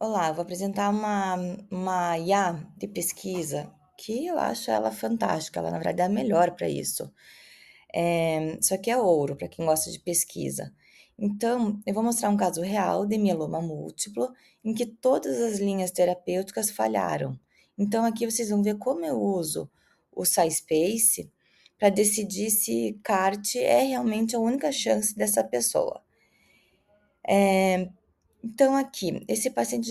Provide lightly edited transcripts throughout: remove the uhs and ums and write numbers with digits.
Olá, eu vou apresentar uma IA de pesquisa que eu acho ela fantástica, ela na verdade é a melhor para isso. Isso aqui é ouro para quem gosta de pesquisa. Então, eu vou mostrar um caso real de mieloma múltiplo em que todas as linhas terapêuticas falharam. Então, aqui vocês vão ver como eu uso o SciSpace para decidir se CAR-T é realmente a única chance dessa pessoa. Então, aqui, esse paciente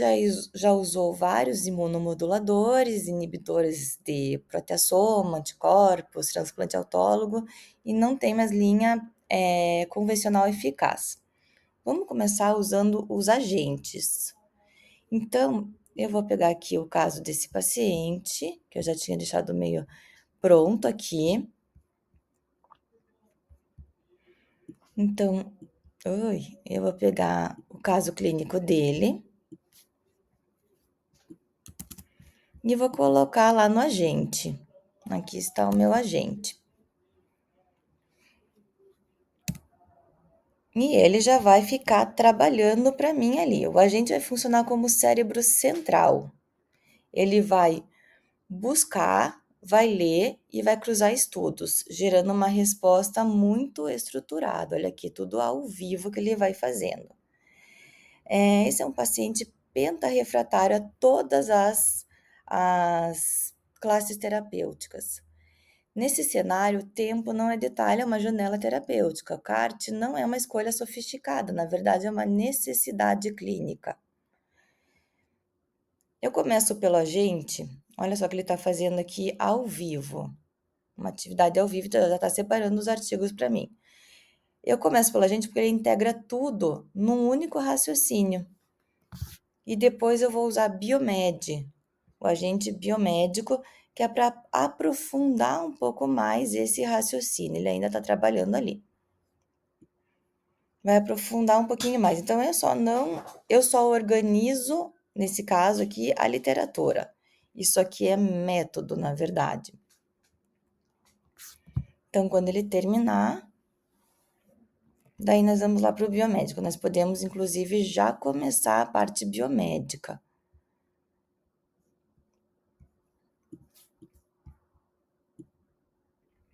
já usou vários imunomoduladores, inibidores de proteasoma, anticorpos, transplante autólogo e não tem mais linha convencional eficaz. Vamos começar usando os agentes. Então, eu vou pegar aqui o caso desse paciente, que eu já tinha deixado meio pronto aqui. Então, eu vou pegar o caso clínico dele. E vou colocar lá no agente. Aqui está o meu agente. E ele já vai ficar trabalhando para mim ali. O agente vai funcionar como cérebro central. Ele vai buscar, vai ler e vai cruzar estudos, gerando uma resposta muito estruturada. Olha aqui, tudo ao vivo que ele vai fazendo. Esse é um paciente pentarrefratário a todas as classes terapêuticas. Nesse cenário, o tempo não é detalhe, é uma janela terapêutica. O CAR-T não é uma escolha sofisticada, na verdade, é uma necessidade clínica. Eu começo pelo agente, olha só o que ele está fazendo aqui ao vivo. Uma atividade ao vivo, já está separando os artigos para mim. Eu começo pelo agente porque ele integra tudo num único raciocínio. E depois eu vou usar Biomed, o agente biomédico, que é para aprofundar um pouco mais esse raciocínio. Ele ainda está trabalhando ali. Vai aprofundar um pouquinho mais. Então, eu só organizo, nesse caso aqui, a literatura. Isso aqui é método, na verdade. Então, quando ele terminar, daí nós vamos lá para o biomédico. Nós podemos, inclusive, já começar a parte biomédica.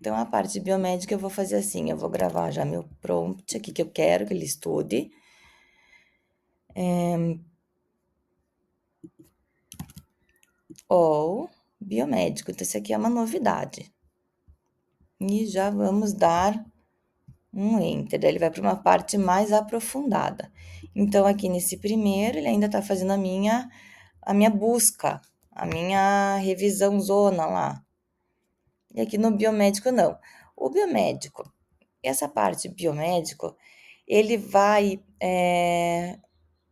Então, a parte biomédica eu vou fazer assim, eu vou gravar já meu prompt aqui que eu quero que ele estude. Ou biomédico, então isso aqui é uma novidade. E já vamos dar um enter, daí ele vai para uma parte mais aprofundada. Então, aqui nesse primeiro, ele ainda está fazendo a minha busca, a minha revisão zona lá. E aqui no biomédico, não. O biomédico, essa parte biomédico, ele vai,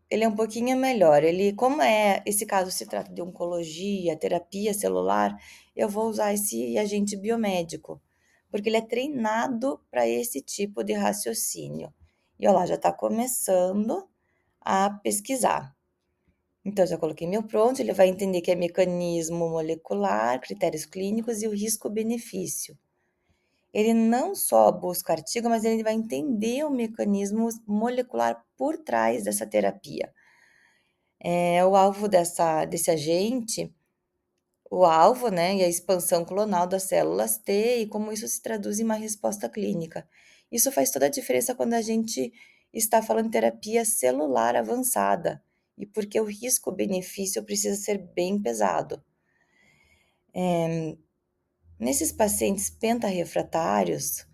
ele é um pouquinho melhor. Ele, como esse caso se trata de oncologia, terapia celular, eu vou usar esse agente biomédico, porque ele é treinado para esse tipo de raciocínio. E olha lá, já está começando a pesquisar. Então, já coloquei meu pronto, ele vai entender que é mecanismo molecular, critérios clínicos e o risco-benefício. Ele não só busca artigo, mas ele vai entender o mecanismo molecular por trás dessa terapia. O alvo desse agente, o alvo, né, e a expansão clonal das células T e como isso se traduz em uma resposta clínica. Isso faz toda a diferença quando a gente está falando de terapia celular avançada e porque o risco-benefício precisa ser bem pesado. Nesses pacientes pentarrefratários,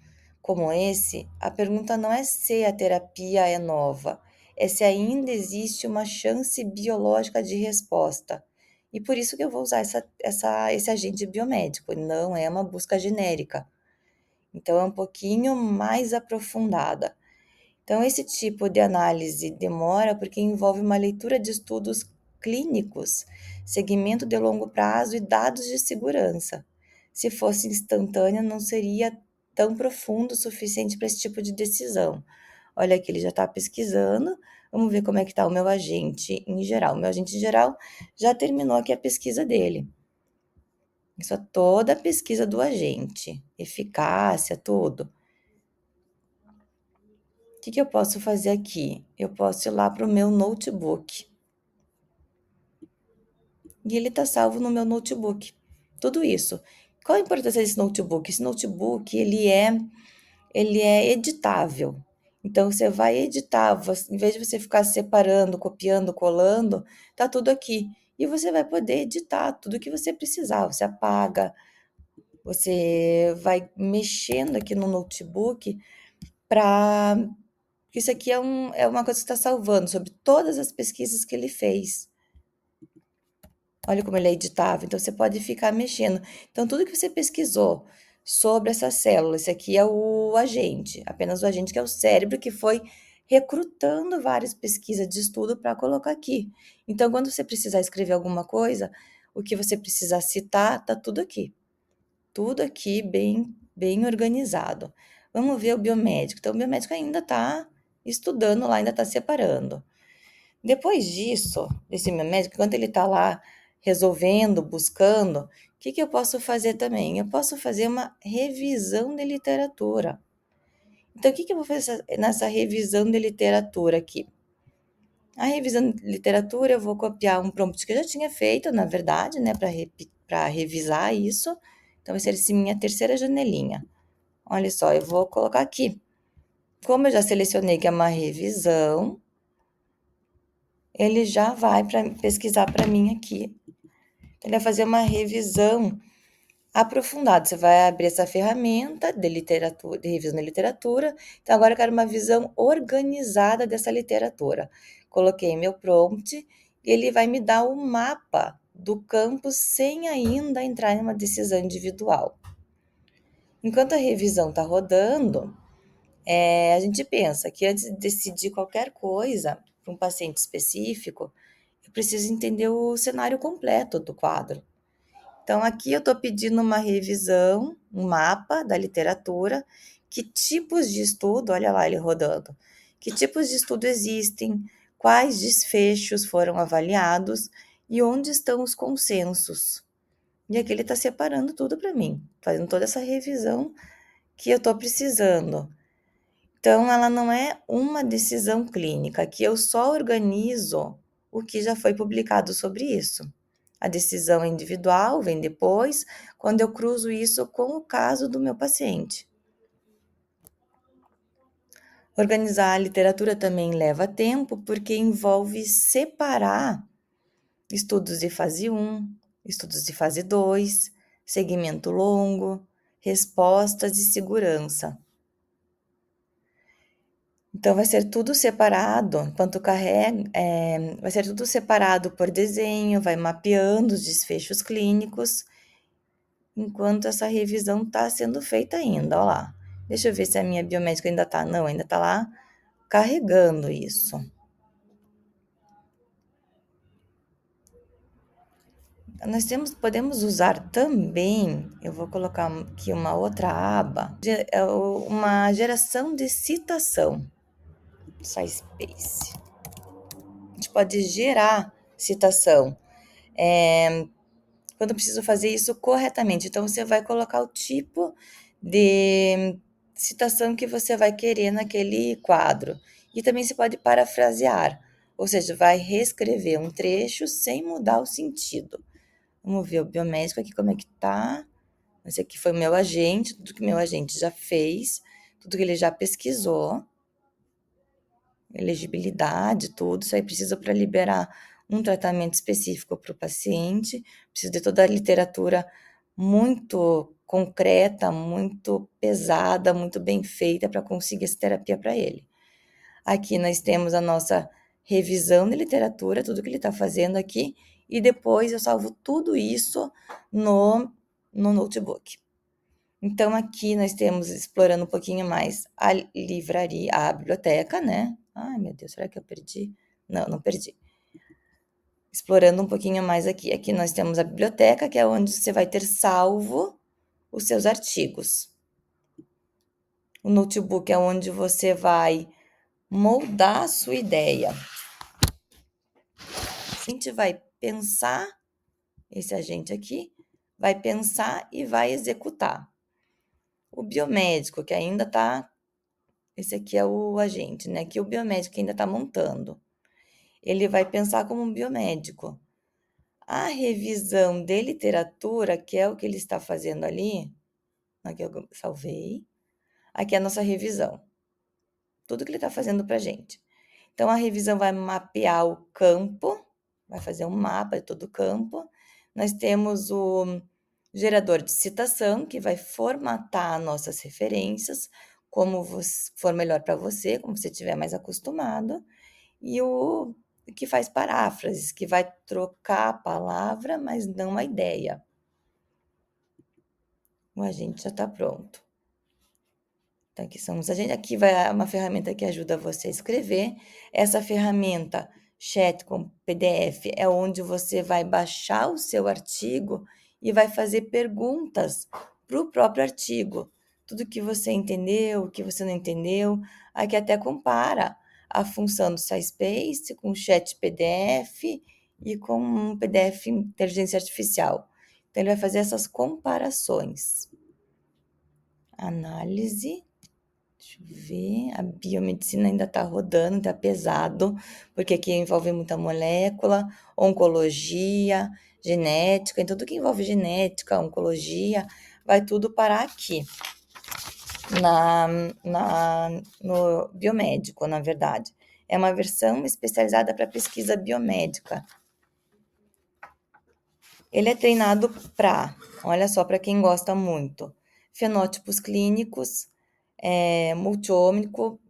como esse, a pergunta não é se a terapia é nova, é se ainda existe uma chance biológica de resposta. E por isso que eu vou usar esse agente biomédico, não é uma busca genérica. Então, é um pouquinho mais aprofundada. Então, esse tipo de análise demora porque envolve uma leitura de estudos clínicos, segmento de longo prazo e dados de segurança. Se fosse instantâneo, não seria tão profundo o suficiente para esse tipo de decisão. Olha aqui, ele já está pesquisando. Vamos ver como é que está o meu agente em geral. O meu agente em geral já terminou aqui a pesquisa dele. Isso é toda a pesquisa do agente, eficácia, tudo. O que eu posso fazer aqui? Eu posso ir lá para o meu notebook. e ele está salvo no meu notebook. Tudo isso. Qual a importância desse notebook? Esse notebook, ele é editável. Então, você vai editar, em vez de você ficar separando, copiando, colando, tá tudo aqui. E você vai poder editar tudo que você precisar. Você apaga, você vai mexendo aqui no notebook para. Isso aqui é uma coisa que está salvando sobre todas as pesquisas que ele fez. Olha como ele é editável. Então, você pode ficar mexendo. Então, tudo que você pesquisou sobre essa célula, esse aqui é o agente, apenas o agente que é o cérebro que foi recrutando várias pesquisas de estudo para colocar aqui. Então, quando você precisar escrever alguma coisa, o que você precisar citar, tá tudo aqui. Tudo aqui bem, bem organizado. Vamos ver o biomédico. Então, o biomédico ainda está estudando lá, ainda está separando. Depois disso, desse meu médico, enquanto ele está lá resolvendo, buscando, o que eu posso fazer também? Eu posso fazer uma revisão de literatura. Então, o que eu vou fazer nessa revisão de literatura aqui? A revisão de literatura, eu vou copiar um prompt que eu já tinha feito, na verdade, né, para revisar isso. Então, vai ser essa minha terceira janelinha. Olha só, eu vou colocar aqui. Como eu já selecionei que é uma revisão, ele já vai pesquisar para mim aqui. Ele vai fazer uma revisão aprofundada. Você vai abrir essa ferramenta de literatura, de revisão de literatura. Então, agora eu quero uma visão organizada dessa literatura. Coloquei meu prompt e ele vai me dar o mapa do campo sem ainda entrar em uma decisão individual. Enquanto a revisão está rodando, a gente pensa que antes de decidir qualquer coisa para um paciente específico, eu preciso entender o cenário completo do quadro. Então, aqui eu estou pedindo uma revisão, um mapa da literatura, que tipos de estudo, olha lá ele rodando, que tipos de estudo existem, quais desfechos foram avaliados e onde estão os consensos. E aqui ele está separando tudo para mim, fazendo toda essa revisão que eu estou precisando. Então, ela não é uma decisão clínica, que eu só organizo o que já foi publicado sobre isso. A decisão individual vem depois, quando eu cruzo isso com o caso do meu paciente. Organizar a literatura também leva tempo, porque envolve separar estudos de fase 1, estudos de fase 2, segmento longo, respostas de segurança. Então, vai ser tudo separado, enquanto carrega, vai ser tudo separado por desenho, vai mapeando os desfechos clínicos, enquanto essa revisão está sendo feita ainda, ó lá. Deixa eu ver se a minha biomédica ainda está, não, ainda está lá carregando isso. Podemos usar também, eu vou colocar aqui uma outra aba, uma geração de citação, SciSpace. A gente pode gerar citação, quando eu preciso fazer isso corretamente. Então, você vai colocar o tipo de citação que você vai querer naquele quadro. E também você pode parafrasear, ou seja, vai reescrever um trecho sem mudar o sentido. Vamos ver o biomédico aqui como é que tá. Esse aqui foi o meu agente, tudo que meu agente já fez, tudo que ele já pesquisou, elegibilidade, tudo. Isso aí precisa para liberar um tratamento específico para o paciente. Precisa de toda a literatura muito concreta, muito pesada, muito bem feita para conseguir essa terapia para ele. Aqui nós temos a nossa revisão de literatura, tudo que ele está fazendo aqui, e depois eu salvo tudo isso no notebook. Então, aqui nós temos, explorando um pouquinho mais, a livraria, a biblioteca, né? Ai, meu Deus, será que eu perdi? Não, não perdi. Explorando um pouquinho mais aqui. Aqui nós temos a biblioteca, que é onde você vai ter salvo os seus artigos. O notebook é onde você vai moldar a sua ideia. A gente vai pensar, esse agente aqui, vai pensar e vai executar. O biomédico, que ainda está, esse aqui é o agente, né? Que o biomédico ainda está montando. Ele vai pensar como um biomédico. A revisão de literatura, que é o que ele está fazendo ali, aqui eu salvei, aqui é a nossa revisão. Tudo que ele está fazendo para a gente. Então, a revisão vai mapear o campo, vai fazer um mapa de todo o campo. Nós temos o gerador de citação, que vai formatar nossas referências, como for melhor para você, como você estiver mais acostumado. E o que faz paráfrases, que vai trocar a palavra, mas não a ideia. O agente já está pronto. Então, aqui são os agentes. Aqui vai uma ferramenta que ajuda você a escrever. Essa ferramenta, Chat com PDF, é onde você vai baixar o seu artigo e vai fazer perguntas para o próprio artigo. Tudo que você entendeu, o que você não entendeu. Aqui até compara a função do SciSpace com o Chat PDF e com um PDF inteligência artificial. Então, ele vai fazer essas comparações. Análise. Deixa eu ver, a biomedicina ainda está rodando, está pesado, porque aqui envolve muita molécula, oncologia, genética, então tudo que envolve genética, oncologia, vai tudo parar aqui, no biomédico, na verdade. É uma versão especializada para pesquisa biomédica. Ele é treinado para, olha só, para quem gosta muito, fenótipos clínicos, multiômico,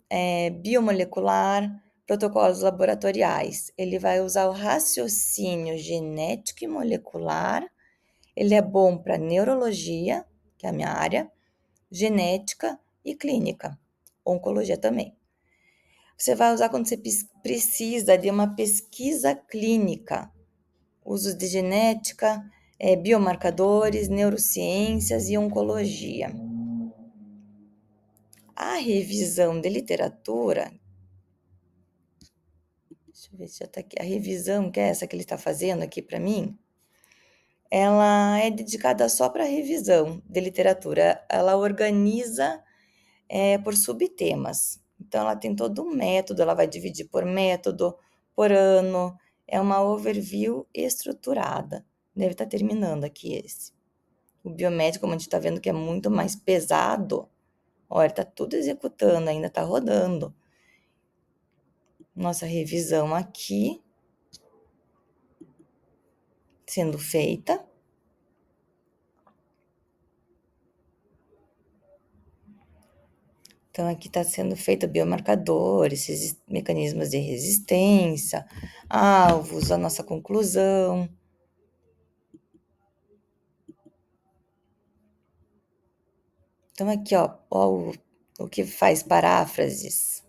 biomolecular, protocolos laboratoriais. Ele vai usar o raciocínio genético e molecular. Ele é bom para neurologia, que é a minha área, genética e clínica, oncologia também. Você vai usar quando você precisa de uma pesquisa clínica, usos de genética, biomarcadores, neurociências e oncologia. A revisão de literatura, deixa eu ver se já está aqui, a revisão, que é essa que ele está fazendo aqui para mim, ela é dedicada só para revisão de literatura. Ela organiza por subtemas. Então, ela tem todo um método, ela vai dividir por método, por ano. É uma overview estruturada. Deve estar terminando aqui esse. O biomédico, como a gente está vendo que é muito mais pesado, olha, está tudo executando, ainda está rodando. Nossa revisão aqui sendo feita. Então, aqui está sendo feito biomarcadores, mecanismos de resistência, alvos, a nossa conclusão. Então, aqui, ó o que faz paráfrases.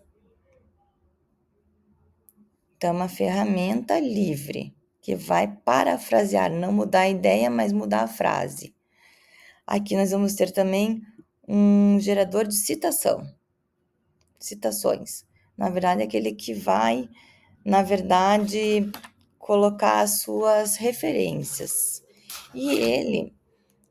Então, é uma ferramenta livre, que vai parafrasear, não mudar a ideia, mas mudar a frase. Aqui nós vamos ter também um gerador de citações. Na verdade, é aquele que vai, colocar as suas referências. E ele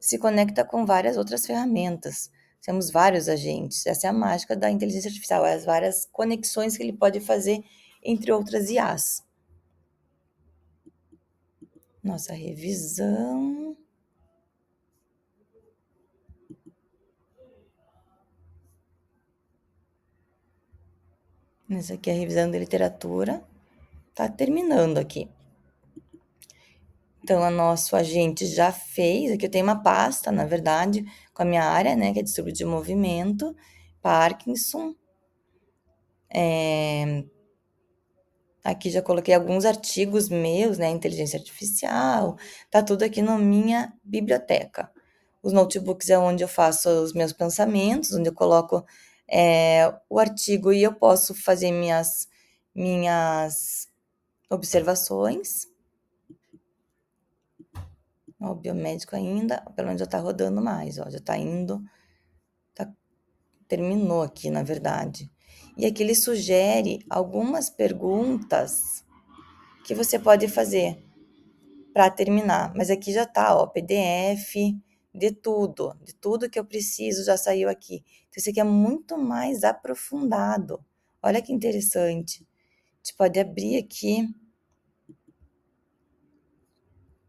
se conecta com várias outras ferramentas. Temos vários agentes. Essa é a mágica da inteligência artificial, as várias conexões que ele pode fazer entre outras IAs. Nossa revisão. Essa aqui é a revisão de literatura. Tá terminando aqui. Então, o nosso agente já fez. Aqui eu tenho uma pasta, na verdade, com a minha área, né, que é distúrbio de movimento, Parkinson. Aqui já coloquei alguns artigos meus, né, inteligência artificial. Tá tudo aqui na minha biblioteca. Os notebooks é onde eu faço os meus pensamentos, onde eu coloco o artigo e eu posso fazer minhas observações. Ó, o biomédico ainda, pelo menos já tá rodando mais, ó, já tá indo, terminou aqui, na verdade. E aqui ele sugere algumas perguntas que você pode fazer para terminar. Mas aqui já tá, ó, PDF de tudo que eu preciso já saiu aqui. Então, isso aqui é muito mais aprofundado. Olha que interessante. A gente pode abrir aqui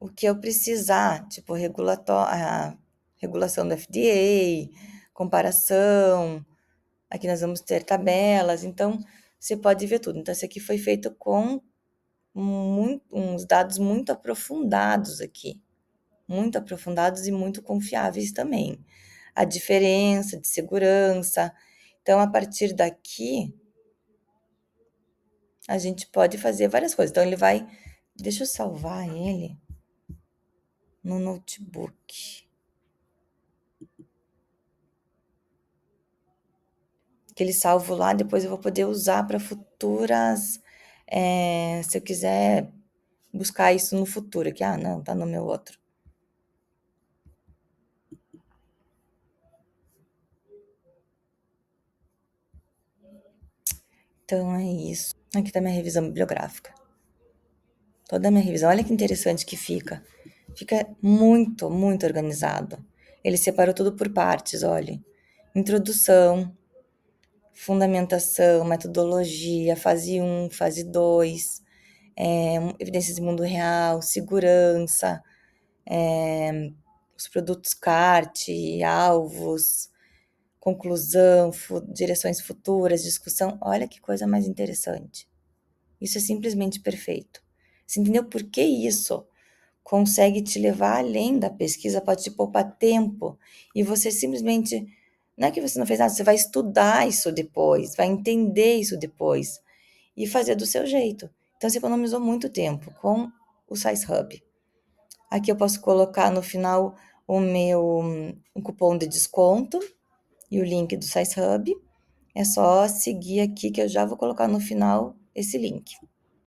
o que eu precisar, tipo a regulação do FDA, comparação. Aqui nós vamos ter tabelas, então você pode ver tudo. Então, esse aqui foi feito com uns dados muito aprofundados aqui, muito aprofundados e muito confiáveis também. A diferença de segurança. Então, a partir daqui, a gente pode fazer várias coisas. Então, ele vai. Deixa eu salvar ele no notebook. Que ele salvo lá, depois eu vou poder usar para futuras. Se eu quiser buscar isso no futuro, aqui, não, tá no meu outro. Então é isso. Aqui tá minha revisão bibliográfica. Toda a minha revisão. Olha que interessante que fica. Fica muito, muito organizado. Ele separou tudo por partes, olha. Introdução, fundamentação, metodologia, fase 1, fase 2, evidências de mundo real, segurança, os produtos CART, alvos, conclusão, direções futuras, discussão. Olha que coisa mais interessante. Isso é simplesmente perfeito. Você entendeu por que isso consegue te levar além da pesquisa, pode te poupar tempo e você simplesmente. Não é que você não fez nada, você vai estudar isso depois, vai entender isso depois e fazer do seu jeito. Então você economizou muito tempo com o Science Hub. Aqui eu posso colocar no final um cupom de desconto e o link do Science Hub. É só seguir aqui que eu já vou colocar no final esse link.